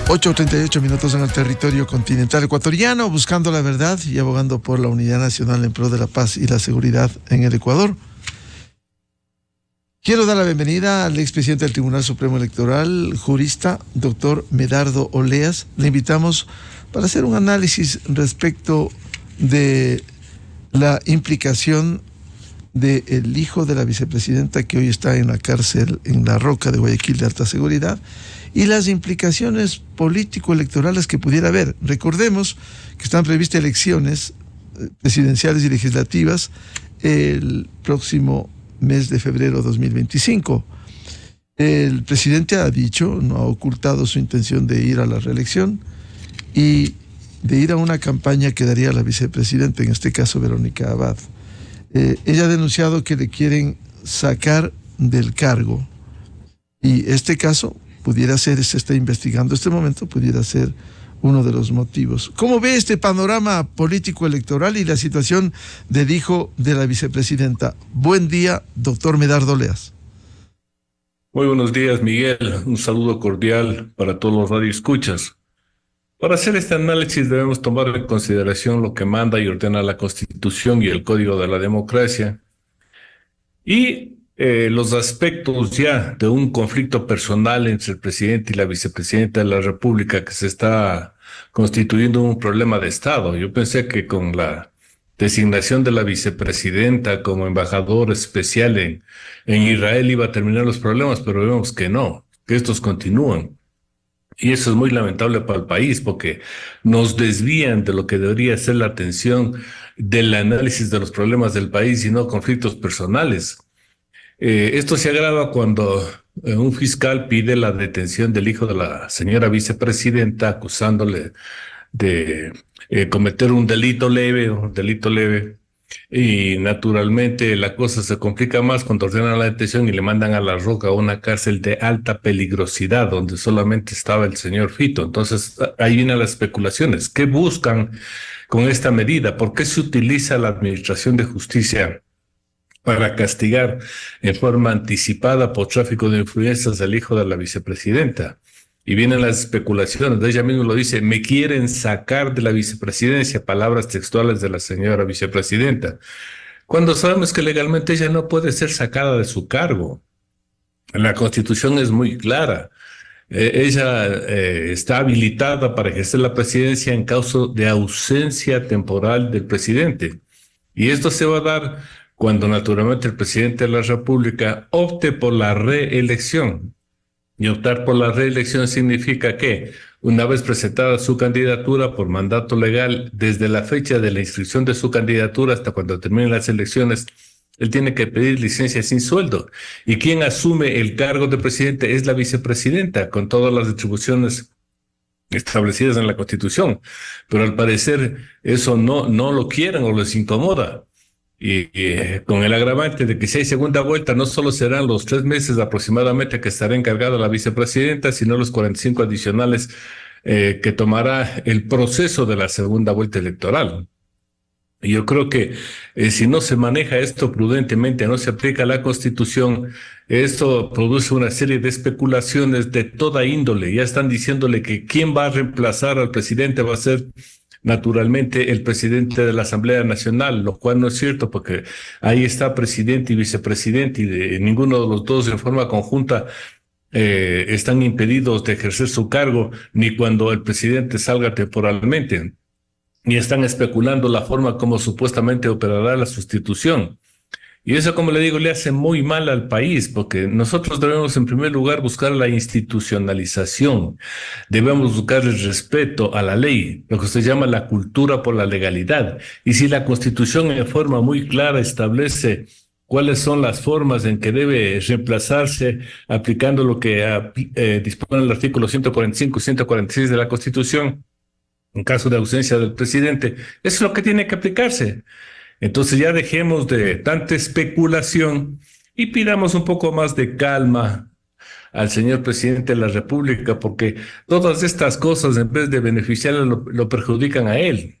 8:38 en el territorio continental ecuatoriano, buscando la verdad y abogando por la unidad nacional en pro de la paz y la seguridad en el Ecuador. Quiero dar la bienvenida al expresidente del Tribunal Supremo Electoral, jurista, doctor Medardo Oleas. Le invitamos para hacer un análisis respecto de la implicación del hijo de la vicepresidenta que hoy está en la cárcel en La Roca de Guayaquil de alta seguridad y las implicaciones político-electorales que pudiera haber. Recordemos que están previstas elecciones presidenciales y legislativas el próximo mes de febrero de 2025. El presidente ha dicho, no ha ocultado su intención de ir a la reelección y de ir a una campaña que daría a la vicepresidenta, en este caso Verónica Abad. Ella ha denunciado que le quieren sacar del cargo y este caso pudiera ser, se está investigando este momento, pudiera ser uno de los motivos. ¿Cómo ve este panorama político electoral y la situación del hijo de la vicepresidenta? Buen día, doctor Medardo Oleas. Muy buenos días, Miguel. Un saludo cordial para todos los radioescuchas. Para hacer este análisis debemos tomar en consideración lo que manda y ordena la Constitución y el Código de la Democracia y los aspectos ya de un conflicto personal entre el presidente y la vicepresidenta de la República que se está constituyendo un problema de Estado. Yo pensé que con la designación de la vicepresidenta como embajador especial en Israel iba a terminar los problemas, pero vemos que no, que estos continúan. Y eso es muy lamentable para el país porque nos desvían de lo que debería ser la atención del análisis de los problemas del país y no conflictos personales. Esto se agrava cuando un fiscal pide la detención del hijo de la señora vicepresidenta acusándole de cometer un delito leve, y naturalmente la cosa se complica más cuando ordenan la detención y le mandan a La Roca a una cárcel de alta peligrosidad donde solamente estaba el señor Fito. Entonces ahí vienen las especulaciones. ¿Qué buscan con esta medida? ¿Por qué se utiliza la administración de justicia para castigar en forma anticipada por tráfico de influencias al hijo de la vicepresidenta? Y vienen las especulaciones, ella misma lo dice, me quieren sacar de la vicepresidencia, palabras textuales de la señora vicepresidenta, cuando sabemos que legalmente ella no puede ser sacada de su cargo. La Constitución es muy clara. Ella está habilitada para ejercer la presidencia en caso de ausencia temporal del presidente. Y esto se va a dar cuando naturalmente el presidente de la República opte por la reelección. Y optar por la reelección significa que, una vez presentada su candidatura por mandato legal, desde la fecha de la inscripción de su candidatura hasta cuando terminen las elecciones, él tiene que pedir licencia sin sueldo. Y quien asume el cargo de presidente es la vicepresidenta, con todas las atribuciones establecidas en la Constitución. Pero al parecer eso no lo quieren o les incomoda. Y con el agravante de que si hay segunda vuelta, no solo serán los 3 meses aproximadamente que estará encargada la vicepresidenta, sino los 45 adicionales que tomará el proceso de la segunda vuelta electoral. Y yo creo que si no se maneja esto prudentemente, no se aplica la Constitución, esto produce una serie de especulaciones de toda índole. Ya están diciéndole que quién va a reemplazar al presidente va a ser naturalmente el presidente de la Asamblea Nacional, lo cual no es cierto porque ahí está presidente y vicepresidente y ninguno de los dos en forma conjunta están impedidos de ejercer su cargo ni cuando el presidente salga temporalmente, ni están especulando la forma como supuestamente operará la sustitución. Y eso, como le digo, le hace muy mal al país, porque nosotros debemos en primer lugar buscar la institucionalización, debemos buscar el respeto a la ley, lo que se llama la cultura por la legalidad. Y si la Constitución en forma muy clara establece cuáles son las formas en que debe reemplazarse aplicando lo que dispone el artículo 145 y 146 de la Constitución, en caso de ausencia del presidente, eso es lo que tiene que aplicarse. Entonces ya dejemos de tanta especulación y pidamos un poco más de calma al señor presidente de la República, porque todas estas cosas, en vez de beneficiarle, lo perjudican a él.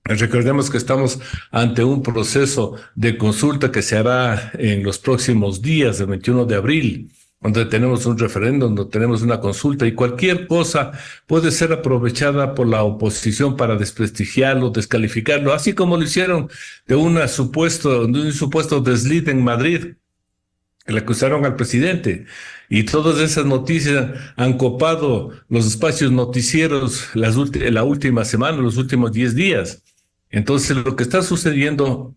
Recordemos que estamos ante un proceso de consulta que se hará en los próximos días, el 21 de abril. donde tenemos un referéndum, donde tenemos una consulta y cualquier cosa puede ser aprovechada por la oposición para desprestigiarlo, descalificarlo, así como lo hicieron de de un supuesto desliz en Madrid, que le acusaron al presidente. Y todas esas noticias han copado los espacios noticieros la última semana, los últimos 10 días. Entonces, lo que está sucediendo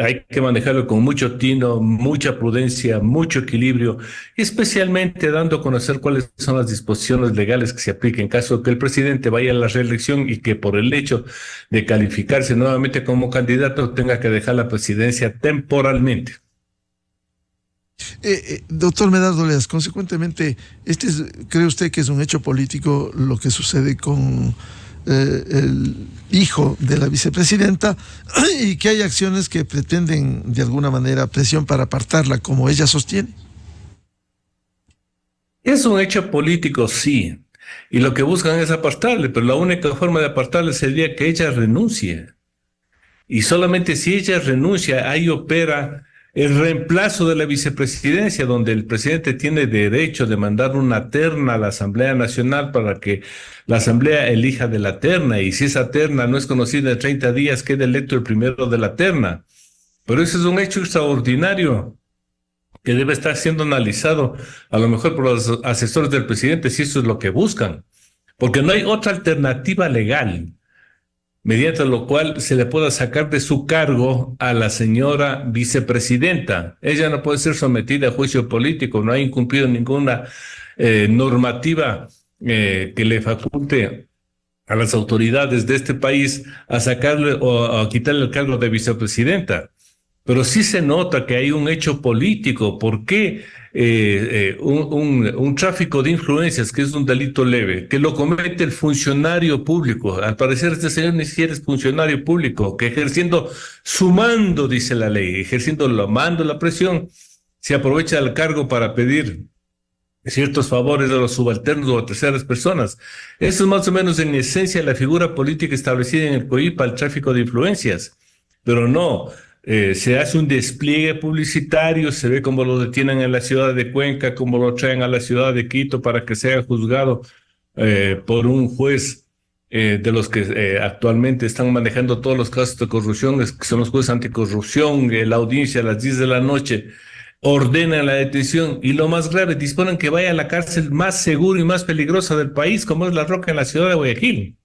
hay que manejarlo con mucho tino, mucha prudencia, mucho equilibrio, y especialmente dando a conocer cuáles son las disposiciones legales que se apliquen en caso de que el presidente vaya a la reelección y que por el hecho de calificarse nuevamente como candidato tenga que dejar la presidencia temporalmente. Doctor Medardo Oleas, consecuentemente, ¿cree usted que es un hecho político lo que sucede con el hijo de la vicepresidenta y que hay acciones que pretenden de alguna manera presión para apartarla, como ella sostiene? Es un hecho político, sí, y lo que buscan es apartarle, pero la única forma de apartarle sería que ella renuncie. Y solamente si ella renuncia, ahí opera el reemplazo de la vicepresidencia, donde el presidente tiene derecho de mandar una terna a la Asamblea Nacional para que la Asamblea elija de la terna. Y si esa terna no es conocida en 30 días, queda electo el primero de la terna. Pero ese es un hecho extraordinario que debe estar siendo analizado a lo mejor por los asesores del presidente, si eso es lo que buscan. Porque no hay otra alternativa legal mediante lo cual se le pueda sacar de su cargo a la señora vicepresidenta. Ella no puede ser sometida a juicio político, no ha incumplido ninguna normativa que le faculte a las autoridades de este país a sacarle o a quitarle el cargo de vicepresidenta. Pero sí se nota que hay un hecho político. ¿Por qué un tráfico de influencias, que es un delito leve, que lo comete el funcionario público? Al parecer este señor ni siquiera es funcionario público, que ejerciendo su mando, dice la ley, ejerciendo el mando, la presión, se aprovecha del cargo para pedir ciertos favores a los subalternos o a terceras personas. Eso es más o menos en esencia la figura política establecida en el COIPA, el tráfico de influencias. Pero no, se hace un despliegue publicitario, se ve cómo lo detienen en la ciudad de Cuenca, cómo lo traen a la ciudad de Quito para que sea juzgado por un juez de los que actualmente están manejando todos los casos de corrupción, que son los jueces anticorrupción, la audiencia a las 10 de la noche, ordenan la detención y lo más grave, disponen que vaya a la cárcel más segura y más peligrosa del país, como es La Roca en la ciudad de Guayaquil.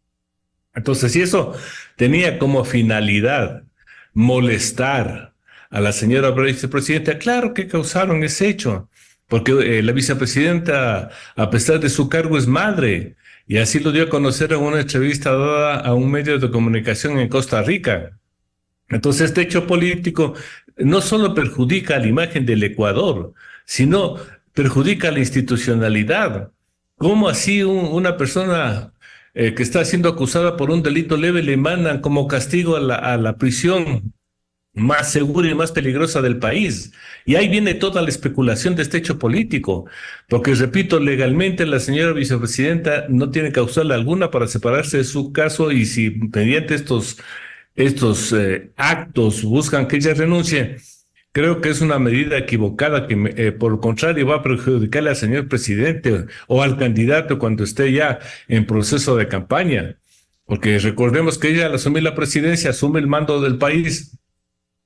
Entonces, si eso tenía como finalidad molestar a la señora vicepresidenta, claro que causaron ese hecho, porque la vicepresidenta, a pesar de su cargo, es madre, y así lo dio a conocer en una entrevista dada a un medio de comunicación en Costa Rica. Entonces, este hecho político no solo perjudica a la imagen del Ecuador, sino perjudica a la institucionalidad. ¿Cómo así una persona que está siendo acusada por un delito leve le mandan como castigo a la prisión más segura y más peligrosa del país? Y ahí viene toda la especulación de este hecho político, porque repito, legalmente la señora vicepresidenta no tiene causal alguna para separarse de su caso, y si mediante estos actos buscan que ella renuncie, creo que es una medida equivocada que, por el contrario, va a perjudicarle al señor presidente o al candidato cuando esté ya en proceso de campaña. Porque recordemos que ella al asumir la presidencia asume el mando del país,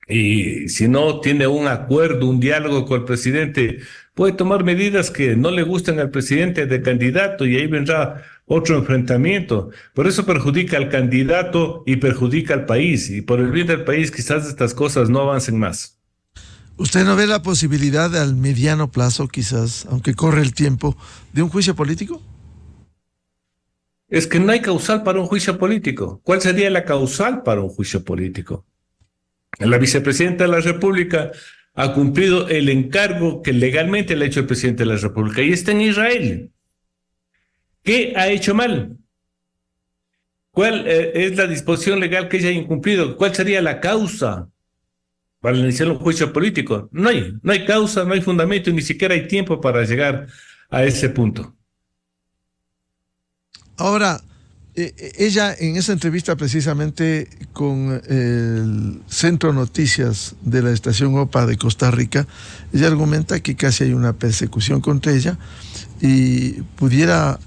y si no tiene un acuerdo, un diálogo con el presidente, puede tomar medidas que no le gusten al presidente de candidato, y ahí vendrá otro enfrentamiento. Por eso perjudica al candidato y perjudica al país. Y por el bien del país, quizás estas cosas no avancen más. ¿Usted no ve la posibilidad al mediano plazo, quizás, aunque corre el tiempo, de un juicio político? Es que no hay causal para un juicio político. ¿Cuál sería la causal para un juicio político? La vicepresidenta de la República ha cumplido el encargo que legalmente le ha hecho el presidente de la República, y está en Israel. ¿Qué ha hecho mal? ¿Cuál es la disposición legal que ella ha incumplido? ¿Cuál sería la causa para iniciar un juicio político? No hay causa, no hay fundamento, y ni siquiera hay tiempo para llegar a ese punto. Ahora, Ella en esa entrevista precisamente con el Centro Noticias de la estación OPA de Costa Rica, ella argumenta que casi hay una persecución contra ella y pudiera,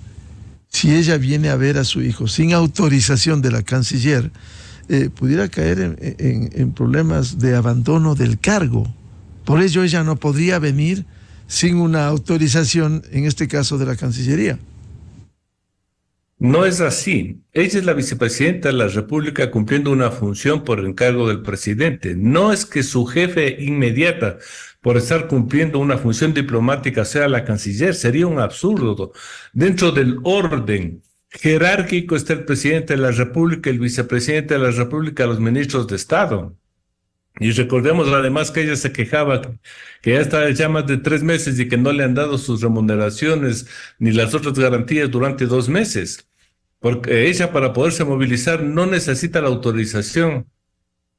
si ella viene a ver a su hijo sin autorización de la canciller, pudiera caer en problemas de abandono del cargo. Por ello ella no podría venir sin una autorización, en este caso de la Cancillería. No es así. Ella es la vicepresidenta de la República cumpliendo una función por encargo del presidente. No es que su jefe inmediata, por estar cumpliendo una función diplomática, sea la canciller. Sería un absurdo. Dentro del orden jerárquico está el presidente de la República, el vicepresidente de la República, los ministros de Estado. Y recordemos además que ella se quejaba que ya está ya más de 3 meses y que no le han dado sus remuneraciones ni las otras garantías durante 2 meses. Porque ella, para poderse movilizar, no necesita la autorización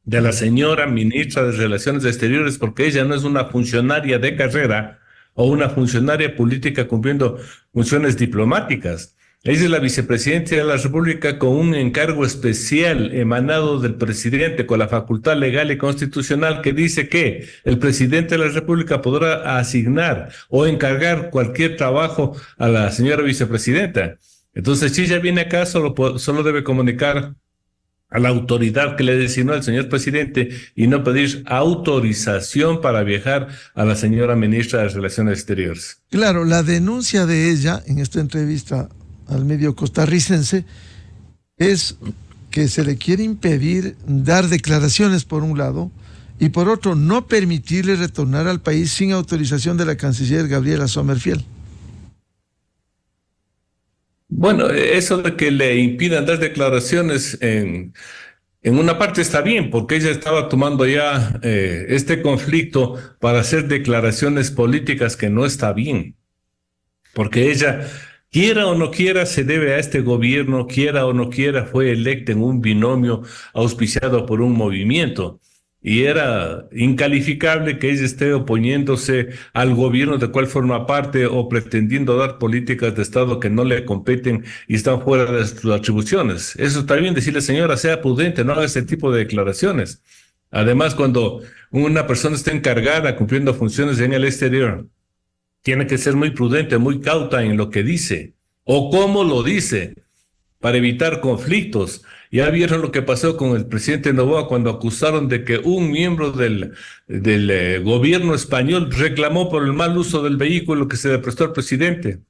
de la señora ministra de Relaciones Exteriores, porque ella no es una funcionaria de carrera o una funcionaria política cumpliendo funciones diplomáticas. Ella es la vicepresidenta de la República con un encargo especial emanado del presidente, con la facultad legal y constitucional que dice que el presidente de la República podrá asignar o encargar cualquier trabajo a la señora vicepresidenta. Entonces, si ella viene acá, solo debe comunicar a la autoridad que le designó al señor presidente y no pedir autorización para viajar a la señora ministra de Relaciones Exteriores. Claro, la denuncia de ella en esta entrevista al medio costarricense es que se le quiere impedir dar declaraciones por un lado y por otro no permitirle retornar al país sin autorización de la canciller Gabriela Sommerfield. Bueno, eso de que le impidan dar declaraciones en una parte está bien, porque ella estaba tomando ya este conflicto para hacer declaraciones políticas que no está bien, porque ella, quiera o no quiera, se debe a este gobierno, quiera o no quiera, fue electa en un binomio auspiciado por un movimiento. Y era incalificable que ella esté oponiéndose al gobierno de cual forma parte o pretendiendo dar políticas de Estado que no le competen y están fuera de sus atribuciones. Eso está bien decirle, señora, sea prudente, no haga ese tipo de declaraciones. Además, cuando una persona está encargada cumpliendo funciones en el exterior, tiene que ser muy prudente, muy cauta en lo que dice o cómo lo dice para evitar conflictos. Ya vieron lo que pasó con el presidente Noboa cuando acusaron de que un miembro del gobierno español reclamó por el mal uso del vehículo que se le prestó al presidente.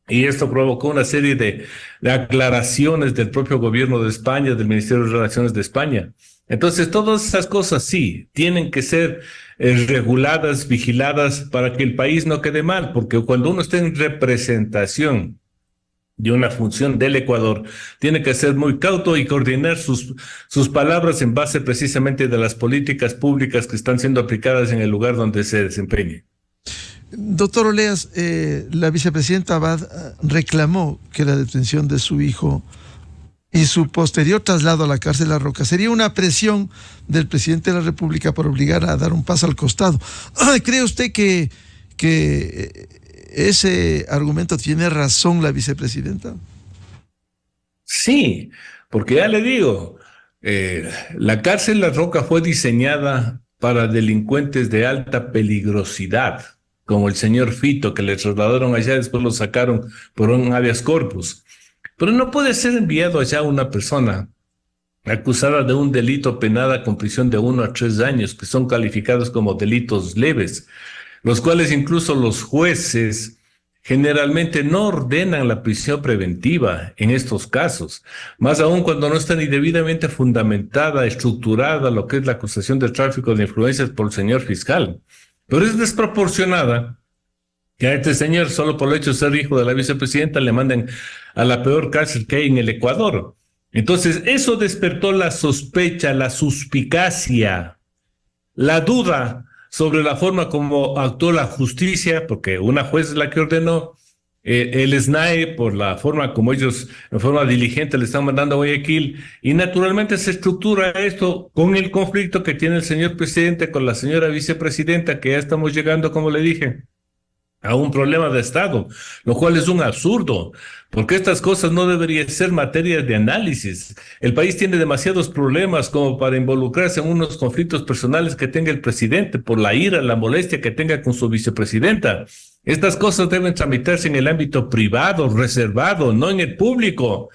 Y esto provocó una serie de aclaraciones del propio gobierno de España, del Ministerio de Relaciones de España. Entonces, todas esas cosas sí tienen que ser reguladas, vigiladas para que el país no quede mal, porque cuando uno está en representación de una función del Ecuador, tiene que ser muy cauto y coordinar sus palabras en base precisamente de las políticas públicas que están siendo aplicadas en el lugar donde se desempeñe. Doctor Oleas, la vicepresidenta Abad reclamó que la detención de su hijo y su posterior traslado a la cárcel La Roca sería una presión del presidente de la República por obligar a dar un paso al costado. ¿Cree usted que ese argumento tiene razón la vicepresidenta? Sí, porque ya le digo, la cárcel La Roca fue diseñada para delincuentes de alta peligrosidad, como el señor Fito, que le trasladaron allá, después lo sacaron por un habeas corpus. Pero no puede ser enviado allá una persona acusada de un delito penada con prisión de 1 a 3 años, que son calificados como delitos leves, los cuales incluso los jueces generalmente no ordenan la prisión preventiva en estos casos, más aún cuando no está ni debidamente fundamentada, estructurada lo que es la acusación de tráfico de influencias por el señor fiscal. Pero es desproporcionada que a este señor, solo por el hecho de ser hijo de la vicepresidenta, le manden a la peor cárcel que hay en el Ecuador. Entonces, eso despertó la sospecha, la suspicacia, la duda sobre la forma como actuó la justicia, porque una juez es la que ordenó, el SNAE, por la forma como ellos, en forma diligente, le están mandando a Guayaquil, y naturalmente se estructura esto con el conflicto que tiene el señor presidente con la señora vicepresidenta, que ya estamos llegando, como le dije, a un problema de Estado, lo cual es un absurdo, porque estas cosas no deberían ser materia de análisis. El país tiene demasiados problemas como para involucrarse en unos conflictos personales que tenga el presidente por la ira, la molestia que tenga con su vicepresidenta. Estas cosas deben tramitarse en el ámbito privado, reservado, no en el público.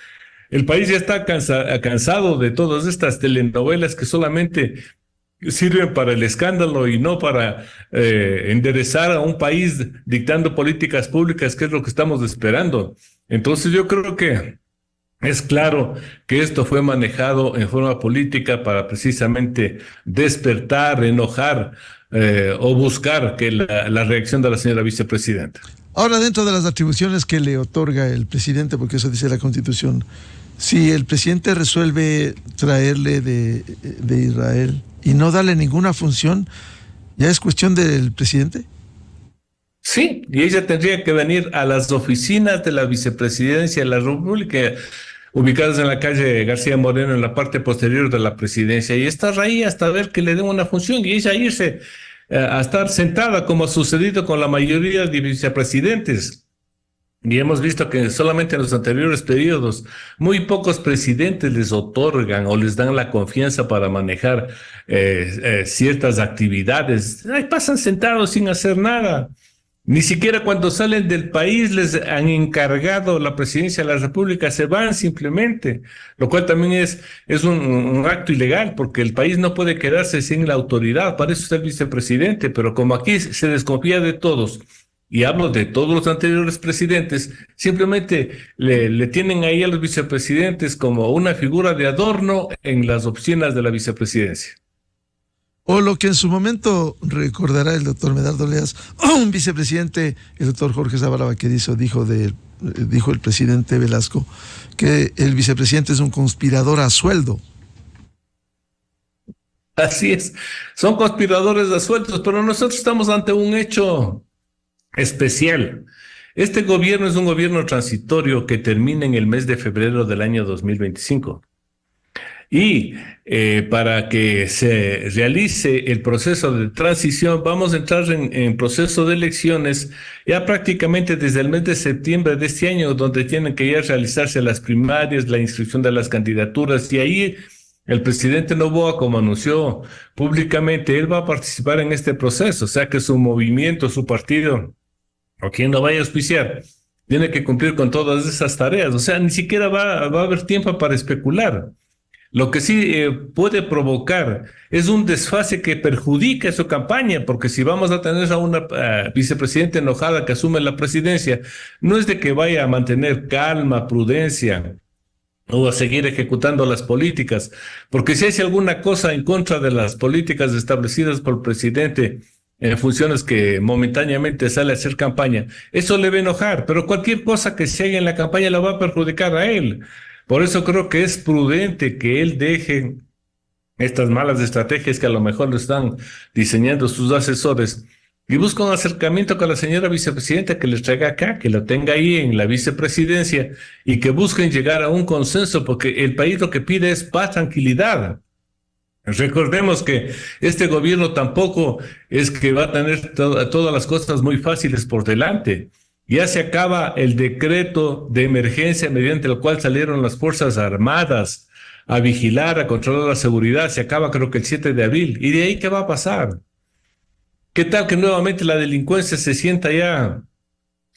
El país ya está cansado de todas estas telenovelas que solamente sirven para el escándalo y no para enderezar a un país dictando políticas públicas, que es lo que estamos esperando. Entonces yo creo que es claro que esto fue manejado en forma política para precisamente despertar, enojar o buscar que la reacción de la señora vicepresidenta. Ahora, dentro de las atribuciones que le otorga el presidente, porque eso dice la Constitución, si el presidente resuelve traerle de Israel y no darle ninguna función, ¿ya es cuestión del presidente? Sí, y ella tendría que venir a las oficinas de la vicepresidencia de la República, ubicadas en la calle García Moreno, en la parte posterior de la presidencia, y estar ahí hasta ver que le den una función, y ella irse a estar sentada, como ha sucedido con la mayoría de vicepresidentes. Y hemos visto que solamente en los anteriores periodos muy pocos presidentes les otorgan o les dan la confianza para manejar ciertas actividades. Ahí pasan sentados sin hacer nada. Ni siquiera cuando salen del país les han encargado la presidencia de la República, se van simplemente, lo cual también es un acto ilegal, porque el país no puede quedarse sin la autoridad, para eso está el vicepresidente, pero como aquí se desconfía de todos, y hablo de todos los anteriores presidentes, simplemente le tienen ahí a los vicepresidentes como una figura de adorno en las oficinas de la vicepresidencia. O lo que en su momento recordará el doctor Medardo Oleas, un vicepresidente, el doctor Jorge Zabalaba, que dijo el presidente Velasco, que el vicepresidente es un conspirador a sueldo. Así es, son conspiradores a sueldos, pero nosotros estamos ante un hecho especial. Este gobierno es un gobierno transitorio que termina en el mes de febrero del año 2025. Y para que se realice el proceso de transición, vamos a entrar en proceso de elecciones ya prácticamente desde el mes de septiembre de este año, donde tienen que ya realizarse las primarias, la inscripción de las candidaturas, y ahí el presidente Noboa, como anunció públicamente, él va a participar en este proceso, o sea que su movimiento, su partido, o quien lo vaya a auspiciar, tiene que cumplir con todas esas tareas, o sea, ni siquiera va a haber tiempo para especular. Lo que sí puede provocar es un desfase que perjudica su campaña, porque si vamos a tener a una vicepresidenta enojada que asume la presidencia, no es de que vaya a mantener calma, prudencia o a seguir ejecutando las políticas, porque si hay alguna cosa en contra de las políticas establecidas por el presidente en funciones que momentáneamente sale a hacer campaña, eso le va a enojar, pero cualquier cosa que se haga en la campaña la va a perjudicar a él. Por eso creo que es prudente que él deje estas malas estrategias que a lo mejor lo están diseñando sus asesores y busque un acercamiento con la señora vicepresidenta, que les traiga acá, que la tenga ahí en la vicepresidencia y que busquen llegar a un consenso, porque el país lo que pide es paz, tranquilidad. Recordemos que este gobierno tampoco es que va a tener todas las cosas muy fáciles por delante. Ya se acaba el decreto de emergencia mediante el cual salieron las Fuerzas Armadas a vigilar, a controlar la seguridad. Se acaba creo que el 7 de abril. ¿Y de ahí qué va a pasar? ¿Qué tal que nuevamente la delincuencia se sienta ya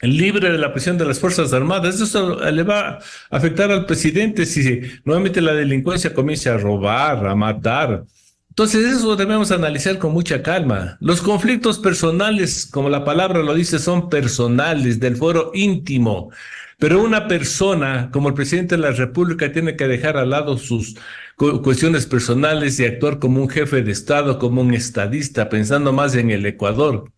libre de la presión de las Fuerzas Armadas? Eso le va a afectar al presidente si nuevamente la delincuencia comienza a robar, a matar. Entonces eso debemos analizar con mucha calma. Los conflictos personales, como la palabra lo dice, son personales, del fuero íntimo. Pero una persona, como el presidente de la República, tiene que dejar al lado sus cuestiones personales y actuar como un jefe de Estado, como un estadista, pensando más en el Ecuador.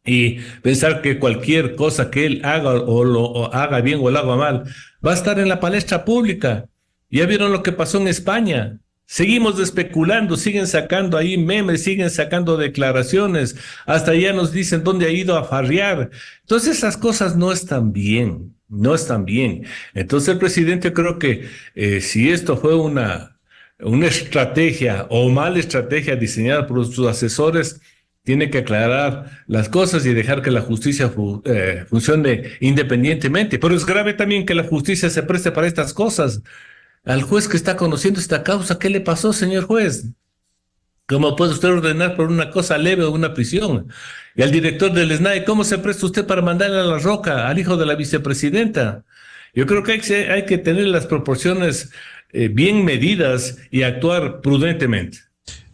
Y pensar que cualquier cosa que él haga o haga bien o lo haga mal, va a estar en la palestra pública. Ya vieron lo que pasó en España. Seguimos especulando, siguen sacando ahí memes, siguen sacando declaraciones, hasta ya nos dicen dónde ha ido a farrear. Entonces esas cosas no están bien, no están bien. Entonces el presidente, creo que si esto fue una estrategia o mala estrategia diseñada por sus asesores, tiene que aclarar las cosas y dejar que la justicia funcione independientemente. Pero es grave también que la justicia se preste para estas cosas. Al juez que está conociendo esta causa, ¿qué le pasó, señor juez? ¿Cómo puede usted ordenar por una cosa leve o una prisión? Y al director del SNAI, ¿cómo se presta usted para mandarle a la roca al hijo de la vicepresidenta? Yo creo que hay que tener las proporciones bien medidas y actuar prudentemente.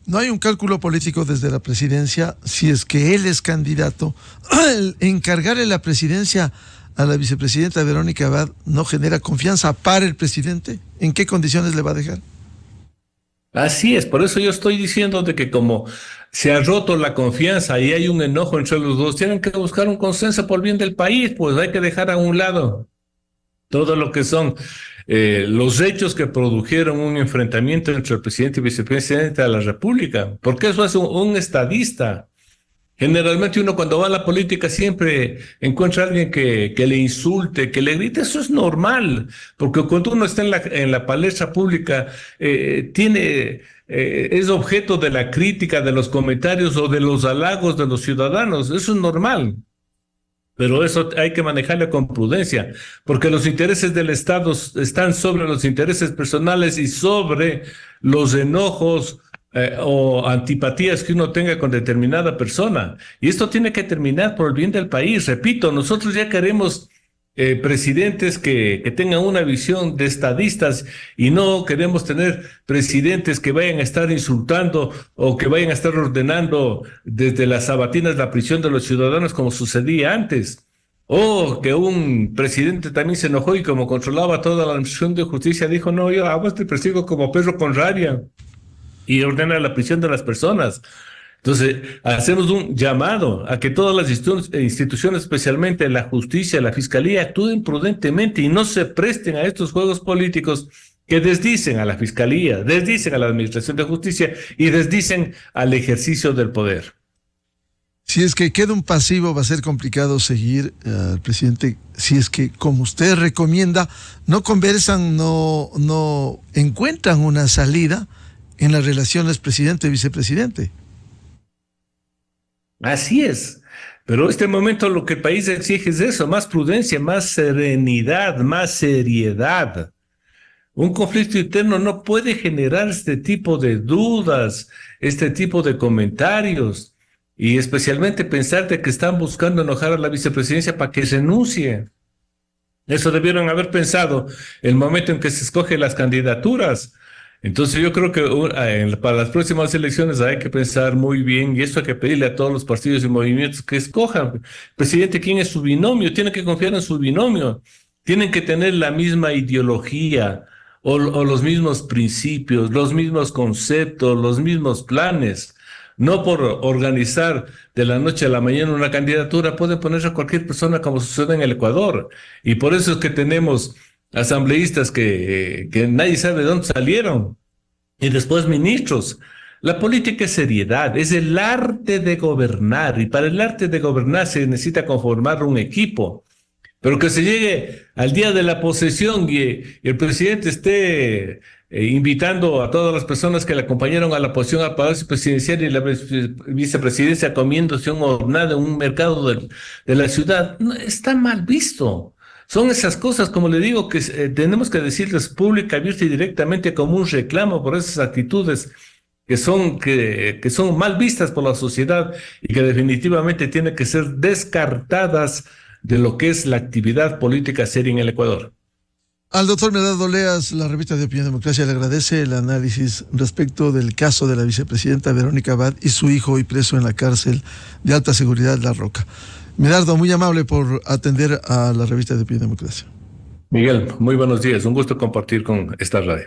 No hay un cálculo político desde la presidencia, si es que él es candidato, el encargarle la presidencia a la vicepresidenta Verónica Abad no genera confianza para el presidente. ¿En qué condiciones le va a dejar? Así es, por eso yo estoy diciendo de que como se ha roto la confianza y hay un enojo entre los dos, tienen que buscar un consenso por el bien del país, pues hay que dejar a un lado todo lo que son los hechos que produjeron un enfrentamiento entre el presidente y vicepresidente de la República, porque eso es un estadista. Generalmente uno cuando va a la política siempre encuentra a alguien que le insulte, que le grite, eso es normal, porque cuando uno está en la palestra pública es objeto de la crítica, de los comentarios o de los halagos de los ciudadanos, eso es normal. Pero eso hay que manejarlo con prudencia, porque los intereses del Estado están sobre los intereses personales y sobre los enojos o antipatías que uno tenga con determinada persona. Y esto tiene que terminar por el bien del país. Repito, nosotros ya queremos presidentes que tengan una visión de estadistas y no queremos tener presidentes que vayan a estar insultando o que vayan a estar ordenando desde las sabatinas la prisión de los ciudadanos como sucedía antes. O que un presidente también se enojó y como controlaba toda la administración de justicia dijo, no, yo a vos te persigo como perro con rabia y ordena la prisión de las personas. Entonces, hacemos un llamado a que todas las instituciones, especialmente la justicia, la fiscalía, actúen prudentemente y no se presten a estos juegos políticos que desdicen a la fiscalía, desdicen a la administración de justicia y desdicen al ejercicio del poder. Si es que queda un pasivo, va a ser complicado seguir al presidente. Si es que, como usted recomienda, no conversan, no encuentran una salida en las relaciones presidente-vicepresidente. Así es, pero en este momento lo que el país exige es eso, más prudencia, más serenidad, más seriedad. Un conflicto interno no puede generar este tipo de dudas, este tipo de comentarios, y especialmente pensar de que están buscando enojar a la vicepresidencia para que renuncie. Eso debieron haber pensado el momento en que se escogen las candidaturas. Entonces yo creo que para las próximas elecciones hay que pensar muy bien y esto hay que pedirle a todos los partidos y movimientos que escojan. Presidente, ¿quién es su binomio? Tienen que confiar en su binomio. Tienen que tener la misma ideología o los mismos principios, los mismos conceptos, los mismos planes. No por organizar de la noche a la mañana una candidatura pueden ponerse a cualquier persona como sucede en el Ecuador. Y por eso es que tenemos asambleístas que nadie sabe de dónde salieron, y después ministros. La política es seriedad, es el arte de gobernar, y para el arte de gobernar se necesita conformar un equipo, pero que se llegue al día de la posesión y el presidente esté invitando a todas las personas que le acompañaron a la posesión al Palacio Presidencial y la vicepresidencia comiéndose un hornado en un mercado de la ciudad, no, está mal visto. Son esas cosas, como le digo, que tenemos que decirles pública, abierta y directamente como un reclamo por esas actitudes que son mal vistas por la sociedad y que definitivamente tienen que ser descartadas de lo que es la actividad política seria en el Ecuador. Al doctor Medardo Oleas, la revista de Opinión Democracia le agradece el análisis respecto del caso de la vicepresidenta Verónica Abad y su hijo hoy preso en la cárcel de alta seguridad La Roca. Medardo, muy amable por atender a la revista de Opinión Democracia. Miguel, muy buenos días. Un gusto compartir con esta radio.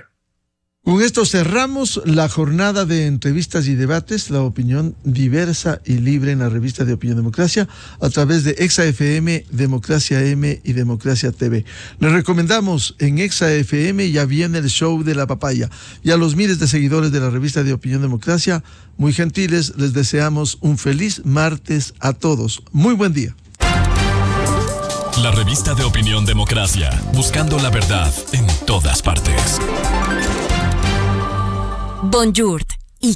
Con esto cerramos la jornada de entrevistas y debates, la opinión diversa y libre en la revista de Opinión Democracia a través de Exa FM, Democracia M y Democracia TV. Les recomendamos en Exa FM ya viene el show de la papaya. Y a los miles de seguidores de la revista de Opinión Democracia, muy gentiles, les deseamos un feliz martes a todos. Muy buen día. La revista de Opinión Democracia, buscando la verdad en todas partes. Bonjour.